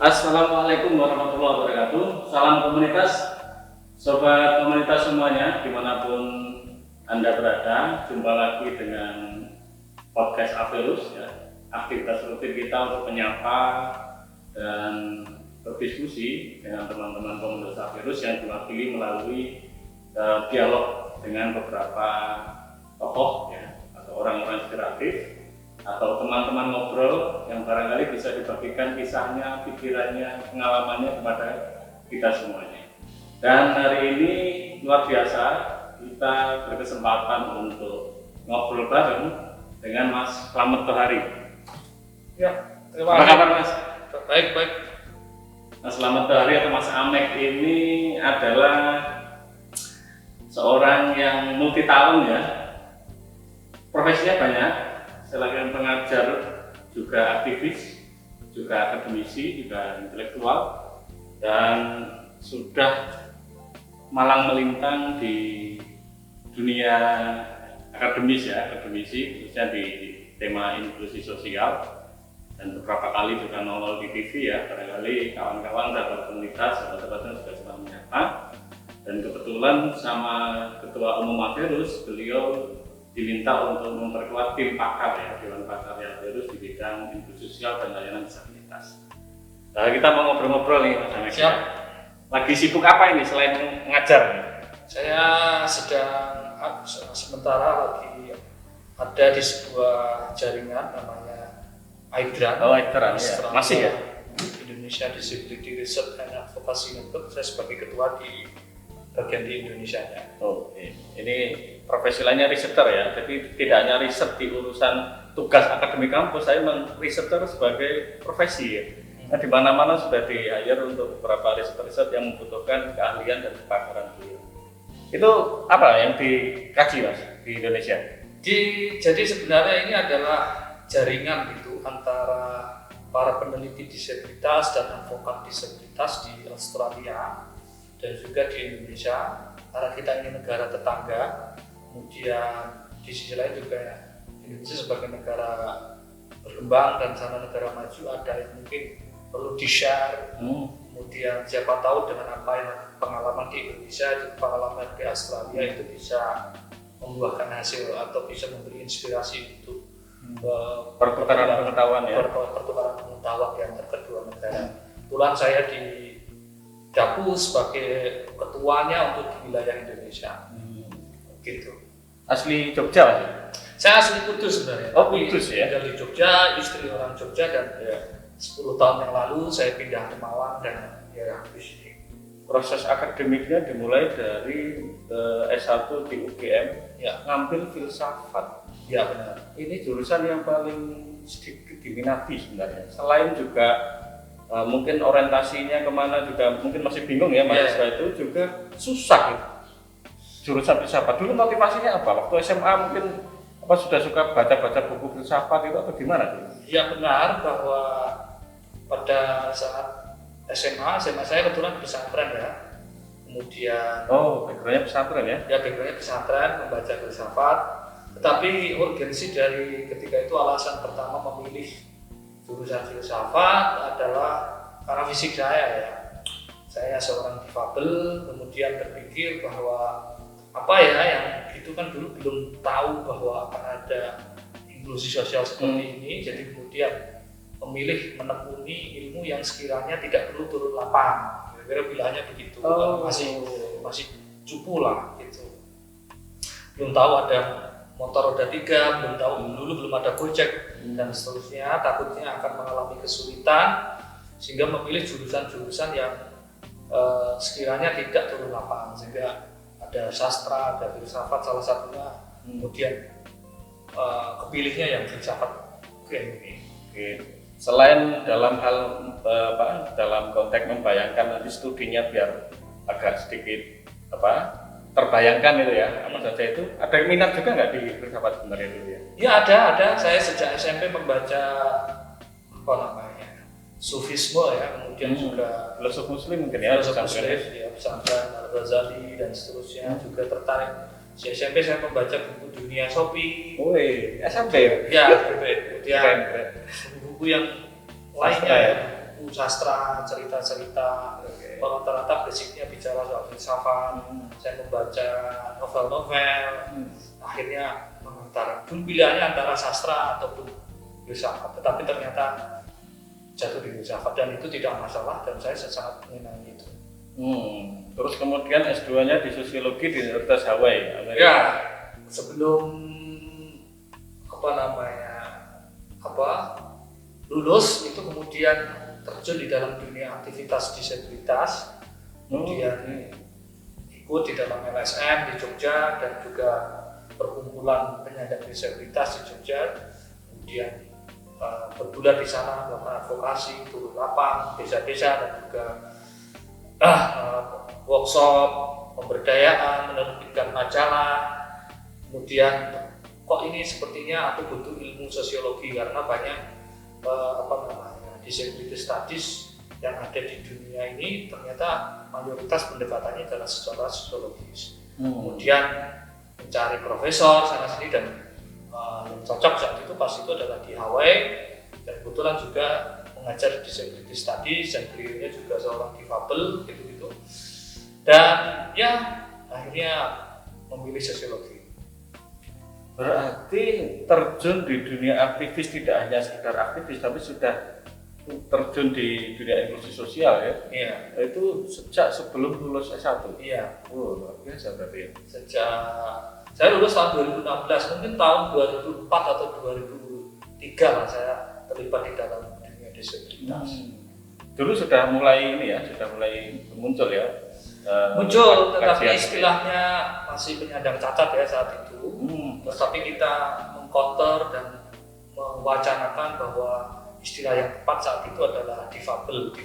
Assalamualaikum warahmatullahi wabarakatuh. Salam komunitas, sobat komunitas semuanya, dimanapun Anda berada. Jumpa lagi dengan podcast Averus ya. Aktivitas rutin kita untuk menyapa dan berdiskusi dengan teman-teman komunitas Averus yang diwakili melalui dialog dengan beberapa tokoh ya, atau orang-orang inspiratif atau teman-teman ngobrol yang barangkali bisa dibagikan kisahnya, pikirannya, pengalamannya kepada kita semuanya. Dan hari ini luar biasa, kita berkesempatan untuk ngobrol bareng dengan Mas Slamet Tohari. Ya, terima Apa kasih. kabar Mas? Baik. Mas Slamet Tohari atau Mas Amek ini adalah seorang yang multi talent ya. Profesinya banyak. Selain pengajar, juga aktivis, juga akademisi, juga intelektual, dan sudah malang melintang di dunia akademisi, khususnya di tema inklusi sosial, dan beberapa kali juga nongol di TV ya. Barangkali kawan-kawan sahabat komunitas, sahabat-sahabatnya juga sudah menyapa. Dan kebetulan sama Ketua Umum Averus, beliau diminta untuk memperkuat tim pakar ya, Dewan Pakar Averus di bidang inklusi sosial dan layanan disabilitas. Nah, kita mau ngobrol-ngobrol nih Mas Amek. Siap. Lagi sibuk apa ini selain ngajar? Saya sedang sementara lagi ada di sebuah jaringan namanya AIDRAN. Oh, AIDRAN ya. Masih ya? Indonesia Disability Research and Advocacy Network. Saya sebagai ketua di bagian di Indonesianya. Oh, ini profesi lainnya riseter ya. Jadi tidak hanya riset di urusan tugas akademik kampus, saya memang riseter sebagai profesi ya. Nah, di mana-mana sudah di-hire untuk beberapa riset-riset yang membutuhkan keahlian dan kepakaran beliau. Itu apa yang dikaji Mas di Indonesia? Jadi sebenarnya ini adalah jaringan gitu antara para peneliti disabilitas dan advokat disabilitas di Australia dan juga di Indonesia, karena kita ini negara tetangga. Kemudian di sisi lain juga Indonesia sebagai negara berkembang dan sana negara maju, ada yang mungkin perlu di-share. Kemudian siapa tahu dengan apa yang pengalaman di Indonesia, pengalaman di Australia itu bisa membuahkan hasil atau bisa memberi inspirasi untuk pertukaran pengetahuan ya. Pertukaran pengetahuan di antara kedua negara. Kebetulan saya di Dapu sebagai ketuanya untuk wilayah Indonesia. Gitu. Asli Jogja Mas? Saya asli Kudus sebenarnya. Oh, Kudus ya. Tinggal di Jogja, istri orang Jogja, dan 10 tahun yang lalu saya pindah ke Malang dan ya di sini. Proses akademiknya dimulai dari S1 di UGM, Ya, ngambil filsafat. ya benar. Ini jurusan yang paling sedikit diminati sebenarnya. Selain juga mungkin orientasinya kemana juga mungkin masih bingung ya mahasiswa itu juga susah gitu. Jurusan filsafat dulu motivasinya apa? Waktu SMA mungkin apa sudah suka baca-baca buku filsafat itu atau gimana? Ya benar bahwa pada saat SMA saya kebetulan pesantren ya. Kemudian backgroundnya pesantren ya? Ya backgroundnya pesantren, membaca filsafat. Tetapi urgensi dari ketika itu alasan pertama memilih jurusan filsafat adalah karena fisik saya ya. Saya seorang difabel, kemudian berpikir bahwa apa ya yang itu kan dulu belum tahu bahwa akan ada inklusi sosial seperti ini, jadi kemudian memilih menekuni ilmu yang sekiranya tidak perlu turun lapangan. Kira-kira pilihannya begitu. Masih cupu lah gitu. Belum tahu ada motor roda 3, belum tahu dulu belum ada Gojek dan seterusnya, takutnya akan mengalami kesulitan sehingga memilih jurusan-jurusan yang sekiranya tidak turun lapangan, sehingga ada sastra, ada filsafat salah satunya, kemudian kepilihnya yang filsafat ini. Selain dalam hal dalam konteks membayangkan nanti studinya biar agak sedikit terbayangkan itu ya, apa saja itu, ada minat juga nggak di filsafat sebenarnya dulu ya? Ya ada. Saya sejak SMP membaca Sufisme ya, kemudian juga filosof Muslim mungkin ya, pesantren Al-Ghazali dan seterusnya, juga tertarik. Di SMP saya membaca buku Dunia Sopi. SMP? Ya, kemudian buku yang lainnya ya, buku sastra, cerita-cerita. Rata-rata basicnya bicara soal filsafat. Saya membaca novel-novel. Akhirnya dulu pilihannya antara sastra ataupun filsafat, tetapi ternyata jatuh di filsafat dan itu tidak masalah dan saya sangat menyenangi itu. Terus kemudian S2-nya di sosiologi di Universitas Hawaii, Amerika. Ya, sebelum lulus itu kemudian terjun di dalam dunia aktivitas disabilitas, kemudian ikut di dalam LSM di Jogja dan juga perkumpulan penyandang disabilitas di Jogja, kemudian berbulan di sana melakukan advokasi, turun lapang, desa-desa dan juga workshop, pemberdayaan, menerbitkan majalah. Kemudian kok ini sepertinya aku butuh ilmu sosiologi karena banyak disability studies yang ada di dunia ini ternyata mayoritas pendekatannya adalah secara sosiologis. Kemudian mencari profesor sana sini dan yang cocok saat itu pas itu adalah di Hawaii dan kebetulan juga mengajar disability studies dan beliaunya juga seorang difabel gitu-gitu dan ya akhirnya memilih sosiologi. Berarti terjun di dunia aktivis tidak hanya sekedar aktivis tapi sudah terjun di dunia inklusi sosial ya? Iya. Itu sejak sebelum lulus S1? Iya. Luar biasa berarti ya? Sejak saya lulus tahun 2016, mungkin tahun 2004 atau 2003 lah saya terlibat di dalam dunia disabilitas. Dulu sudah mulai muncul ya? Muncul, tetapi istilahnya masih penyandang cacat ya saat itu. Tetapi kita mengcounter dan mewacanakan bahwa istilah yang tepat saat itu adalah difabel,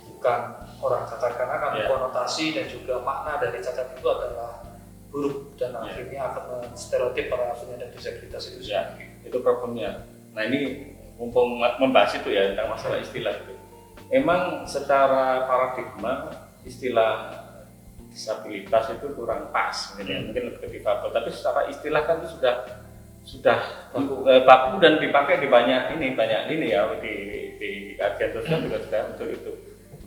bukan orang cacat karena kan konotasi dan juga makna dari cacat itu adalah buruk dan akhirnya akan menstereotip para penyandang disabilitas itu sendiri. Itu problemnya. Nah ini mumpung membahas itu ya tentang masalah istilah itu. Emang secara paradigma istilah disabilitas itu kurang pas, mungkin lebih ke difabel. Tapi secara istilah kan itu sudah baku dan dipakai di banyak ini ya di kajian sosial juga sudah untuk itu.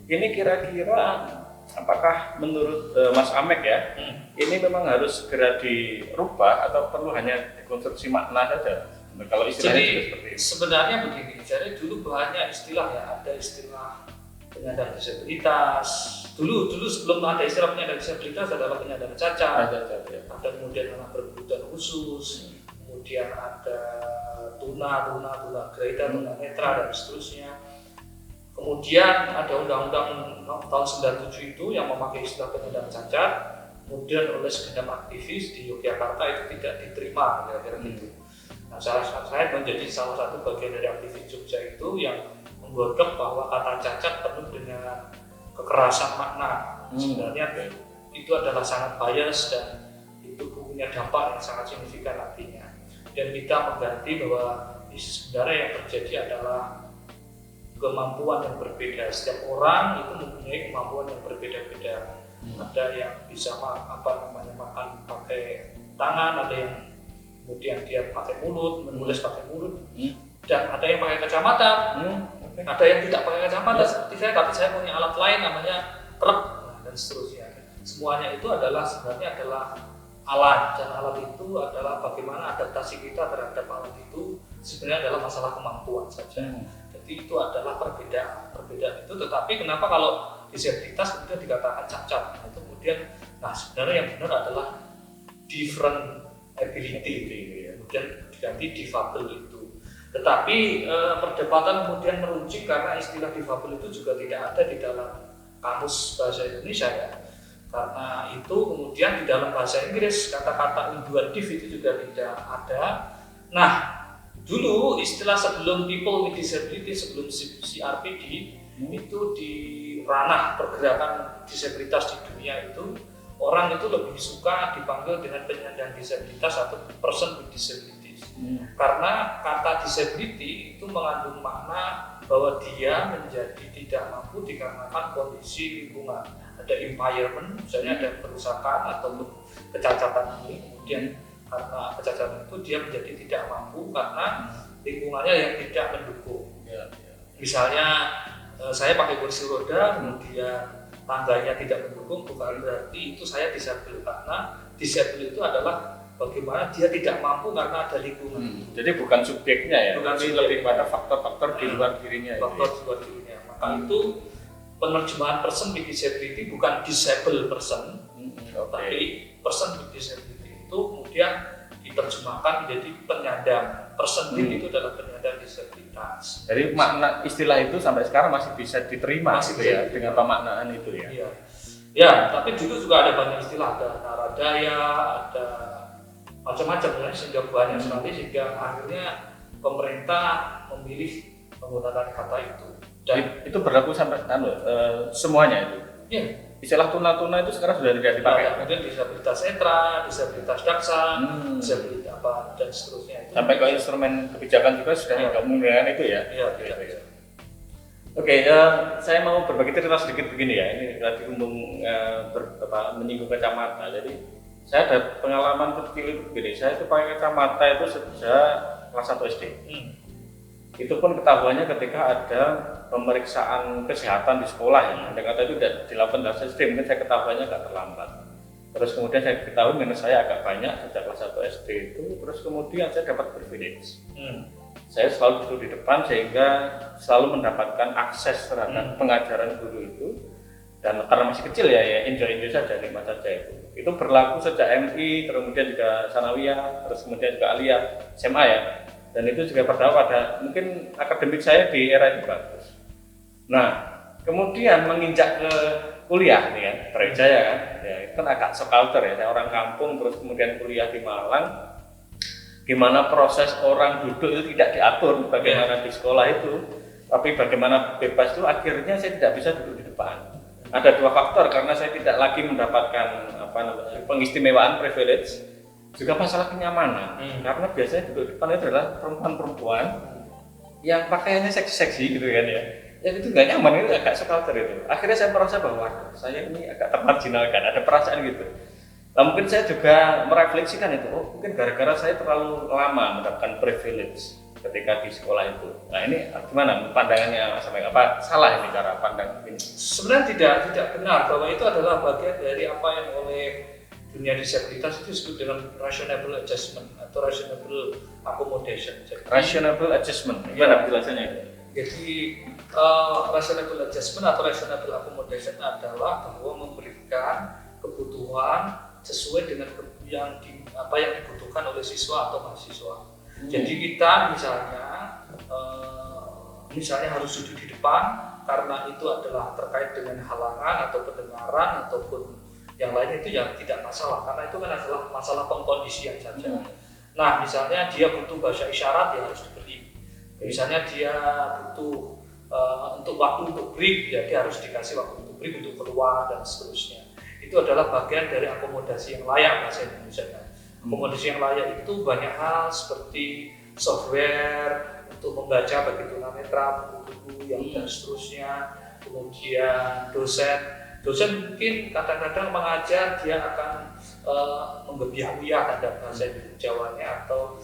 Ini kira-kira apakah menurut Mas Amek ya, ini memang harus segera dirubah atau perlu hanya dikonstruksi makna saja? Kalau istilahnya jadi seperti itu. sebenarnya begini, jadi dulu banyak istilah ya, ada istilah penyandang disabilitas. Dulu sebelum ada istilah penyandang disabilitas adalah penyandang cacat, ada kemudian anak berkebutuhan khusus, kemudian ada tuna greda, tuna netra dan seterusnya. Kemudian ada undang-undang tahun 97 itu yang memakai istilah penyandang cacat. Kemudian oleh segenap aktivis di Yogyakarta itu tidak diterima kira-kira gitu. Nah, saya menjadi salah satu bagian dari aktivis Jogja itu yang menggodok bahwa kata cacat penuh dengan kekerasan makna. Sebenarnya itu adalah sangat bias dan itu punya dampak yang sangat signifikan nantinya. Dan kita mengganti bahwa sebenarnya yang terjadi adalah kemampuan yang berbeda. Setiap orang itu mempunyai kemampuan yang berbeda-beda. Ada yang bisa makan pakai tangan, ada yang kemudian dia pakai mulut, menulis pakai mulut, dan ada yang pakai kacamata, ada yang tidak pakai kacamata seperti saya, tapi saya punya alat lain namanya krep dan seterusnya. Semuanya itu sebenarnya adalah alat, dan alat itu adalah bagaimana adaptasi kita terhadap alat itu sebenarnya adalah masalah kemampuan saja. Jadi itu adalah perbedaan itu. Tetapi kenapa kalau disabilitas kemudian dikatakan cacat? Nah, itu kemudian, sebenarnya yang benar adalah different ability, kemudian diganti difabel itu. Tetapi perdebatan kemudian meruncing karena istilah difabel itu juga tidak ada di dalam kamus bahasa Indonesia ya. Karena itu kemudian di dalam bahasa Inggris kata-kata unduhan div itu juga tidak ada. Nah, dulu istilah sebelum people with disability, sebelum CRPD itu di ranah pergerakan disabilitas di dunia itu orang itu lebih suka dipanggil dengan penyandang disabilitas atau person with disabilities. Karena kata disability itu mengandung makna bahwa dia menjadi tidak mampu dikarenakan kondisi lingkungan. Ada impairment, misalnya ada kerusakan atau kecacatan ini, kemudian karena kecacatan itu dia menjadi tidak mampu karena lingkungannya yang tidak mendukung. Misalnya saya pakai kursi roda, kemudian tangganya tidak mendukung, bukan berarti itu saya disabel, karena disabel itu adalah bagaimana dia tidak mampu karena ada lingkungan. Jadi bukan subjeknya ya, bukan tapi subjek. lebih pada faktor-faktor di luar dirinya. Faktor di luar dirinya. Maka itu penerjemahan person with disability bukan disable person, tapi person with disability itu kemudian diterjemahkan menjadi penyandang. Person with itu adalah penyandang disabilitas. Jadi makna istilah itu sampai sekarang masih bisa diterima Masih gitu ya, bisa. dengan pemaknaan itu ya. Iya. Ya, tapi juga ada banyak istilah, ada naradaya, ada macam-macam ya, sehingga banyak sekali, sehingga akhirnya pemerintah memilih menggunakan kata itu. Dan itu berlaku sampai semuanya itu. ya, Istilah tuna-tuna itu sekarang sudah tidak dipakai. kemudian disabilitas netra, disabilitas daksa, disabilitas apa dan seterusnya itu. Sampai ke instrumen kebijakan juga sudah tidak menggunakan itu ya. Iya, tidak bisa. Oke, saya mau berbagi cerita sedikit begini ya. Ini tadi menyinggung kacamata. Jadi saya ada pengalaman kecil itu begini. Saya itu pakai kacamata itu sejak kelas 1 SD. Itu pun ketahuannya ketika ada pemeriksaan kesehatan di sekolah ya. Andai kata itu tidak dilakukan dari SD, mungkin saya ketahuannya agak terlambat. Terus kemudian saya ketahui minus saya agak banyak sejak kelas 1 SD itu. Terus kemudian saya dapat privilege. Saya selalu duduk di depan sehingga selalu mendapatkan akses terhadap pengajaran guru itu. Dan karena masih kecil ya enjoy saja, nikmat saja itu. Itu berlaku sejak MI, kemudian juga Sanawiyah, terus kemudian juga Aliyah, SMA ya. Dan itu juga berdampak pada mungkin akademik saya di era itu bagus. Nah, kemudian menginjak ke kuliah nih kan, Brawijaya kan, ya itu kan agak sekultur ya, saya orang kampung terus kemudian kuliah di Malang. Gimana proses orang duduk itu tidak diatur bagaimana di sekolah itu, tapi bagaimana bebas itu akhirnya saya tidak bisa duduk di depan. Ada dua faktor, karena saya tidak lagi mendapatkan pengistimewaan privilege. Juga masalah kenyamanan, karena biasanya duduk di depan itu adalah perempuan-perempuan yang pakaiannya seksi-seksi gitu kan ya. Yang itu nggak nyaman, itu agak sekultur itu. Akhirnya saya merasa bahwa saya ini agak termarginalkan, ada perasaan gitu. Nah, mungkin saya juga merefleksikan itu, mungkin gara-gara saya terlalu lama mendapatkan privilege ketika di sekolah itu. Nah ini gimana pandangannya Mas Ameng? Apa salah ini cara pandang ini? Sebenarnya tidak benar bahwa itu adalah bagian dari apa yang oleh dunia disabilitas itu disebut dengan rationable adjustment atau rationable accommodation. Jadi, rationable adjustment, gimana penjelasannya? Jadi rationable adjustment atau rationable accommodation adalah bahwa memberikan kebutuhan sesuai dengan apa yang dibutuhkan oleh siswa atau mahasiswa. Jadi kita misalnya harus duduk di depan karena itu adalah terkait dengan halangan atau pendengaran ataupun yang lain, itu yang tidak masalah, karena itu kan adalah masalah pengkondisian saja. Nah, misalnya dia butuh bahasa isyarat, ya harus diberi. Misalnya dia butuh untuk waktu untuk break, ya dia harus dikasih waktu untuk break, untuk keluar dan seterusnya. Itu adalah bagian dari akomodasi yang layak bahasa Indonesia. Akomodasi yang layak itu banyak hal seperti software untuk membaca bagi tunanetra, buku-buku yang dan seterusnya. Kemudian dosen mungkin kadang-kadang mengajar dia akan menggebiah-gebiah tanda bahasa Jawanya atau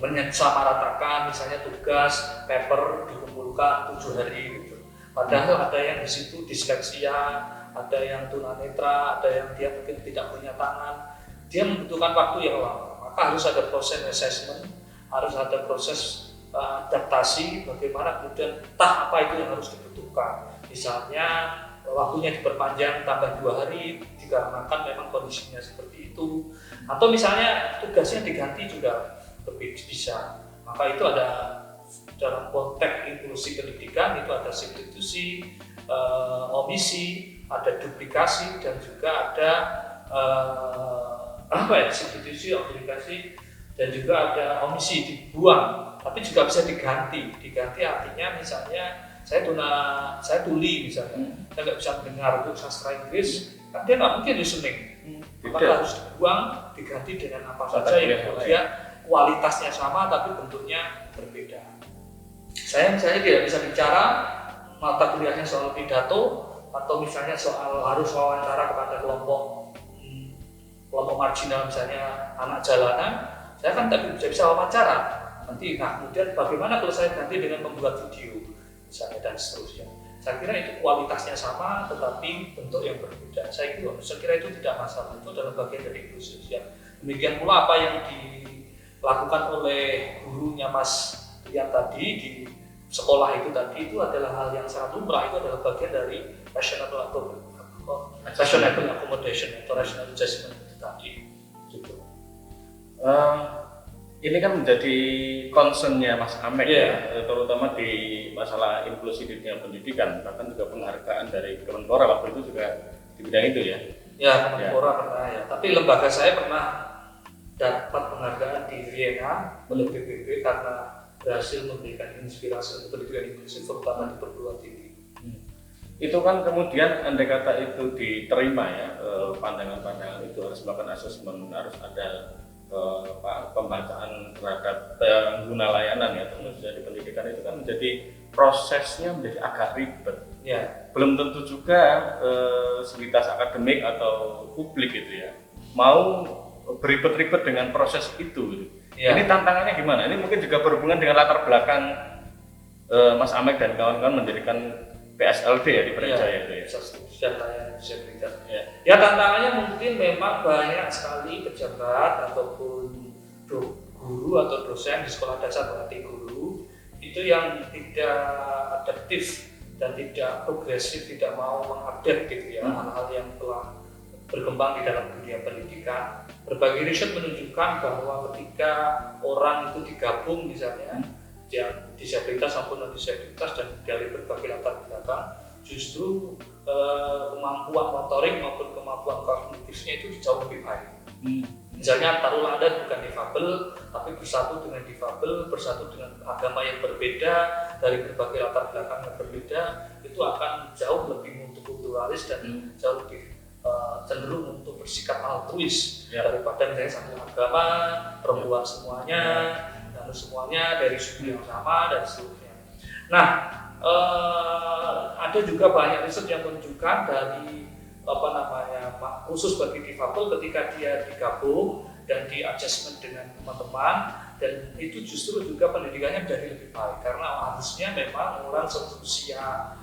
menyamaratakan misalnya tugas paper dikumpulkan 7 hari gitu. Padahal ada yang di situ disleksia, ada yang tunanetra, ada yang dia mungkin tidak punya tangan. Dia membutuhkan waktu yang lama. Maka harus ada proses assessment, harus ada proses adaptasi, bagaimana kemudian apa itu yang harus dibutuhkan. Misalnya waktunya diperpanjang tambah 2 hari dikarenakan memang kondisinya seperti itu, atau misalnya tugasnya diganti juga bisa. Maka itu ada dalam konteks inklusi pendidikan, itu ada substitusi, omisi, ada duplikasi, dan juga ada substitusi, duplikasi, dan juga ada omisi, dibuang, tapi juga bisa diganti. Diganti artinya misalnya saya tuli misalnya, saya nggak bisa mendengar untuk sastra Inggris, kan dia nggak mungkin listening, maka harus dibuang, diganti dengan apa saja yang kemudian kualitasnya sama tapi bentuknya berbeda. Saya misalnya tidak bisa bicara, mata kuliahnya soal pidato, atau misalnya soal harus wawancara kepada kelompok marginal, misalnya anak jalanan, saya kan tidak bisa wawancara. Nanti, nah kemudian bagaimana kalau saya ganti dengan membuat video misalnya dan seterusnya. Saya kira itu kualitasnya sama, tetapi bentuk yang berbeda. Saya kira itu tidak masalah. Itu adalah bagian dari inklusi sosial. Demikian pula apa yang dilakukan oleh gurunya Mas Rian tadi di sekolah itu tadi, itu adalah hal yang sangat lumrah. Itu adalah bagian dari rational accommodation atau rational adjustment itu tadi. Gitu. Ini kan menjadi concern-nya Mas Amek ya, terutama di masalah inklusi di dunia pendidikan, bahkan juga penghargaan dari Kemenpora waktu itu juga di bidang itu ya. Ya, Kemenpora pernah ya, tapi lembaga saya pernah dapat penghargaan di Vienna oleh PBB karena berhasil memberikan inspirasi untuk pendidikan inklusif terutama di perguruan tinggi. Itu kan kemudian andai kata itu diterima ya, pandangan-pandangan itu harus melakukan asesmen, harus ada pembacaan terhadap pengguna layanan ya, termasuk di pendidikan, itu kan menjadi prosesnya menjadi agak ribet. Ya. Belum tentu juga sekitar akademik atau publik itu ya mau beribet-ribet dengan proses itu. Ya. Ini tantangannya gimana? Ini mungkin juga berhubungan dengan latar belakang Mas Amek dan kawan-kawan mendirikan PSLD ya di Brawijaya itu ya. Ya, tantangannya mungkin memang banyak sekali pejabat ataupun guru atau dosen di sekolah dasar pelatih guru itu yang tidak adaptif dan tidak progresif, tidak mau mengupdate gitu ya hal-hal yang telah berkembang di dalam dunia pendidikan. Berbagai riset menunjukkan bahwa ketika orang itu digabung misalnya yang disabilitas maupun non-disabilitas dan dari berbagai latar belakang, justru kemampuan motorik maupun kemampuan kognitifnya itu jauh lebih baik. Misalnya taruhlah Anda bukan difabel, tapi bersatu dengan difabel, bersatu dengan agama yang berbeda, dari berbagai latar belakang yang berbeda, itu akan jauh lebih multikulturalis dan jauh lebih cenderung untuk bersikap altruis daripada misalnya satu agama, perempuan semuanya, semuanya dari suku yang sama dan seterusnya. Nah, ada juga banyak riset yang menunjukkan dari khusus bagi difabel ketika dia digabung dan di adjustment dengan teman-teman, dan itu justru juga pendidikannya menjadi lebih baik karena harusnya memang orang seusia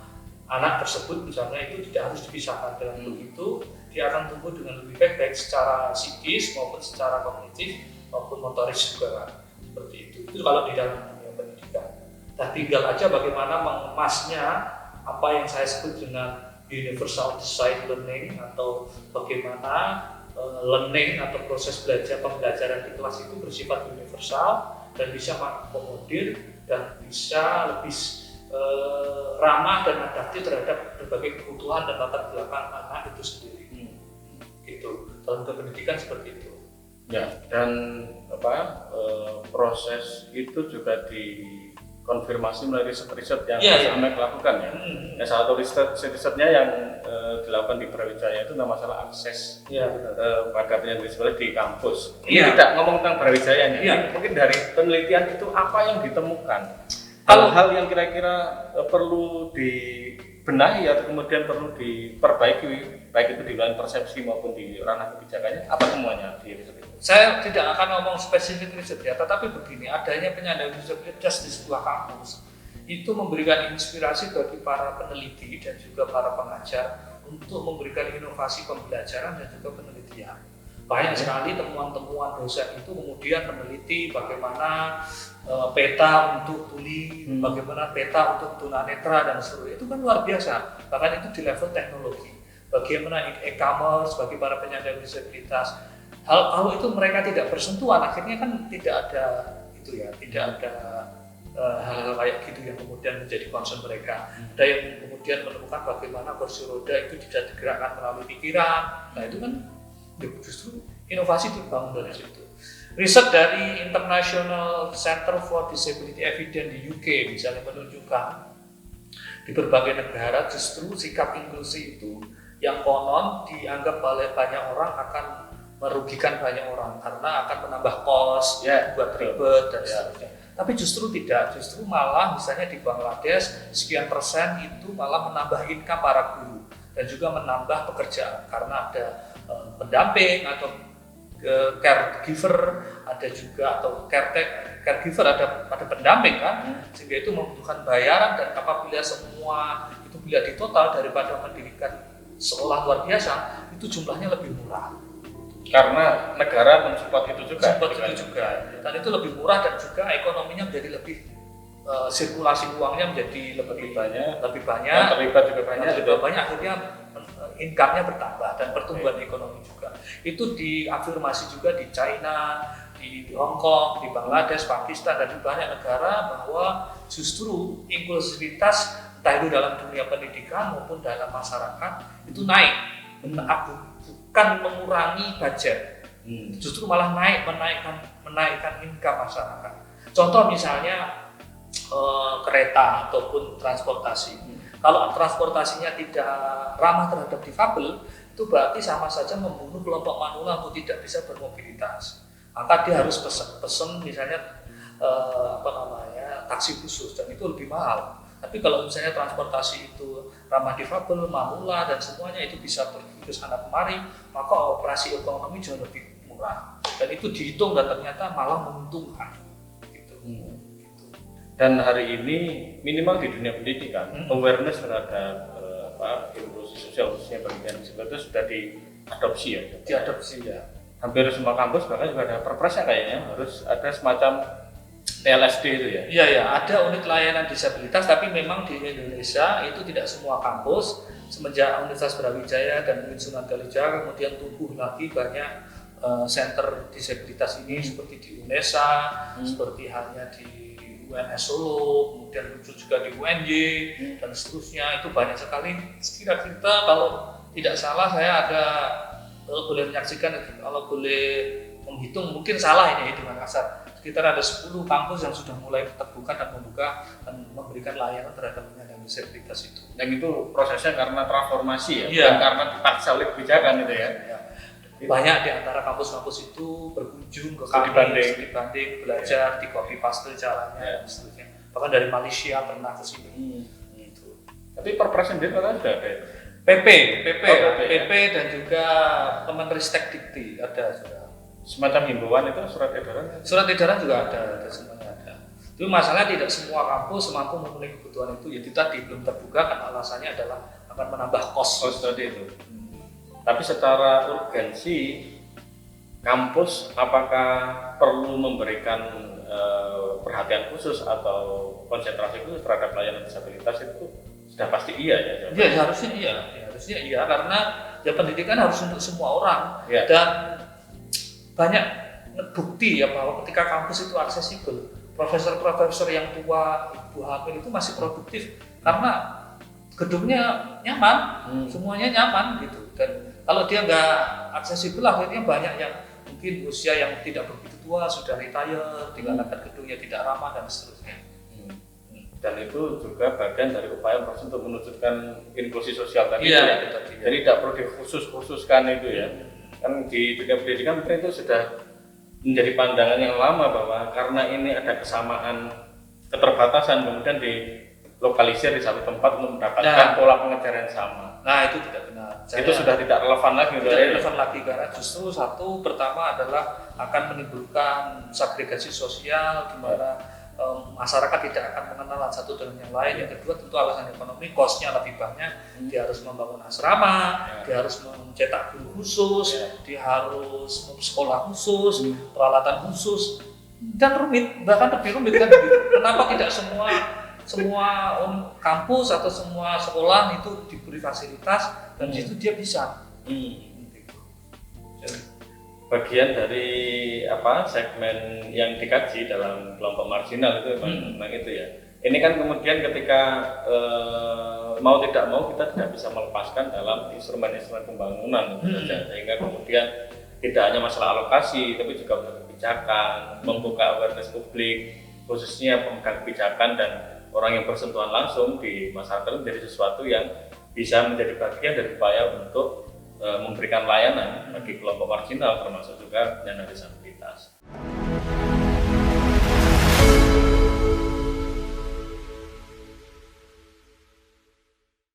anak tersebut misalnya itu tidak harus dipisahkan. Dengan begitu dia akan tumbuh dengan lebih baik secara psikis maupun secara kognitif maupun motoris juga. Seperti itu kalau di dalam dunia pendidikan. Nah, tinggal aja bagaimana mengemasnya apa yang saya sebut dengan universal design learning, atau bagaimana learning atau proses pembelajaran di kelas itu bersifat universal dan bisa mengakomodir dan bisa lebih ramah dan adaptif terhadap berbagai kebutuhan dan latar belakang anak itu sendiri. Gitu. Dalam pendidikan seperti itu. Ya, dan proses itu juga dikonfirmasi melalai riset-riset yang Mas Amek lakukan ya. Salah satu risetnya yang dilakukan di Brawijaya itu tentang masalah akses pada penyandang disabilitas di kampus. Ini tidak ngomong tentang Brawijayanya. Mungkin dari penelitian itu apa yang ditemukan? Hal-hal yang kira-kira perlu dibenahi atau kemudian perlu diperbaiki, baik itu di luar persepsi maupun di ranah kebijakannya, apa semuanya di riset itu? Saya tidak akan ngomong spesifik riset ya, tetapi begini, adanya penyandang disabilitas di sebuah kampus itu memberikan inspirasi bagi para peneliti dan juga para pengajar untuk memberikan inovasi pembelajaran dan juga penelitian. Banyak sekali temuan-temuan dosen itu kemudian meneliti bagaimana peta untuk tuli, bagaimana peta untuk tunanetra dan seterusnya. Itu kan luar biasa, bahkan itu di level teknologi. Bagaimana e-commerce bagi para penyandang disabilitas. Hal itu mereka tidak bersentuhan, akhirnya kan tidak ada itu ya, tidak ada hal-hal kayak gitu yang kemudian menjadi concern mereka. Ada yang kemudian menemukan bagaimana kursi roda itu tidak digerakkan melalui pikiran. Nah itu kan justru inovasi dibangun dari situ. Riset dari International Center for Disability Evidence di UK misalnya menunjukkan di berbagai negara justru sikap inklusi itu yang konon dianggap oleh banyak orang akan merugikan banyak orang karena akan menambah kos, buat ribet dan seterusnya. Tapi justru tidak, justru malah misalnya di Bangladesh sekian persen itu malah menambah income para guru dan juga menambah pekerjaan karena ada pendamping atau caregiver, ada juga atau caregiver ada pendamping kan, sehingga itu membutuhkan bayaran, dan apabila semua itu bila ditotal daripada mendirikan sekolah luar biasa itu jumlahnya lebih murah. Karena negara mensupport itu juga. Dan itu lebih murah, dan juga ekonominya menjadi lebih sirkulasi uangnya menjadi lebih banyak, yang terlibat juga banyak, akhirnya income-nya bertambah dan pertumbuhan ekonomi juga. Itu diafirmasi juga di China, di Hong Kong, di Bangladesh, Pakistan, dan di banyak negara bahwa justru inklusivitas entah itu dalam dunia pendidikan maupun dalam masyarakat itu naik, bukan mengurangi budget, justru malah menaikkan income masyarakat. Contoh misalnya kereta ataupun transportasi. Kalau transportasinya tidak ramah terhadap difabel, itu berarti sama saja membunuh kelompok manula untuk tidak bisa bermobilitas. Maka dia harus pesen misalnya taksi khusus, dan itu lebih mahal. Tapi kalau misalnya transportasi itu ramah difabel, manula, dan semuanya itu bisa pergi ke sana kemari, maka operasi ekonomi jauh lebih murah. Dan itu dihitung dan ternyata malah menguntungkan. Gitu. Dan hari ini minimal di dunia pendidikan, awareness terhadap inklusi sosial khususnya bagi yang disabilitas itu sudah diadopsi ya. Hampir semua kampus bahkan juga ada perpresnya kayaknya harus ada semacam TLSD itu ya. Iya, ada unit layanan disabilitas, tapi memang di Indonesia itu tidak semua kampus. Semenjak Universitas Brawijaya dan UIN Sunan Kalijaga kemudian tumbuh lagi banyak center disabilitas ini, seperti di UNESA, seperti halnya di UNS Solo, kemudian muncul juga di UNY dan seterusnya. Itu banyak sekali. Kira-kira kalau tidak salah saya ada, kalau boleh menyaksikan, kalau boleh menghitung, mungkin salah ini hitungan kasar, sekitar ada 10 kampus yang sudah mulai terbuka dan membuka dan memberikan layanan terhadap penyandang disabilitas itu. Yang itu prosesnya karena transformasi ya, bukan karena dipaksa oleh kebijakan itu ya. Banyak di antara kampus-kampus itu berkunjung ke kami, dibanding belajar, di copy paste caranya dan seterusnya. Bahkan dari Malaysia pernah ke sini. Gitu. Tapi perpres sendiri katanya sudah ada. PP dan juga Kemenristek Dikti ada juga. Semacam himbauan itu surat edaran? Surat edaran juga ada semuanya ada. Itu masalah tidak semua kampus mampu memenuhi kebutuhan itu. Ya tadi belum terbuka kan alasannya adalah akan menambah kos tadi itu. Tapi secara urgensi kampus apakah perlu memberikan perhatian khusus atau konsentrasi khusus terhadap layanan disabilitas itu sudah pasti iya ya? Ya harusnya iya karena ya pendidikan harus untuk semua orang ya. Dan banyak bukti ya bahwa ketika kampus itu aksesibel, profesor-profesor yang tua, ibu hamil itu masih produktif karena gedungnya nyaman, semuanya nyaman gitu. Dan kalau dia nggak aksesibel, akhirnya banyak yang mungkin usia yang tidak begitu tua sudah retire, dikarenakan gedungnya tidak ramah dan seterusnya. Dan itu juga bagian dari upaya proses untuk menunjukkan inklusi sosial tadi. Iya. Jadi tidak perlu dikhususkan itu ya. Kan di dunia pendidikan mungkin itu sudah menjadi pandangan yang lama bahwa karena ini ada kesamaan keterbatasan kemudian dilokalisir di satu tempat untuk mendapatkan pola pengajaran yang sama. Nah itu tidak benar. Itu sudah tidak relevan lagi. Karena justru satu pertama adalah akan menimbulkan segregasi sosial di mana masyarakat tidak akan mengenal satu dengan yang lain. Yang kedua tentu alasan ekonomi, kosnya lebih banyak. Dia harus membangun asrama, dia harus mencetak guru khusus, dia harus sekolah khusus, peralatan khusus, dan rumit, bahkan lebih rumit kan begitu. Kenapa tidak semua kampus atau semua sekolah itu diberi fasilitas dan di situ dia bisa. Bagian dari segmen yang dikaji dalam kelompok marginal itu memang itu ya. Ini kan kemudian ketika mau tidak mau kita tidak bisa melepaskan dalam instrumen-instrumen pembangunan sehingga kemudian tidak hanya masalah alokasi tapi juga kebijakan, membuka awareness publik khususnya pemegang kebijakan dan orang yang bersentuhan langsung di masyarakat menjadi sesuatu yang bisa menjadi bagian dari upaya untuk memberikan layanan bagi kelompok marginal termasuk juga penyandang disabilitas.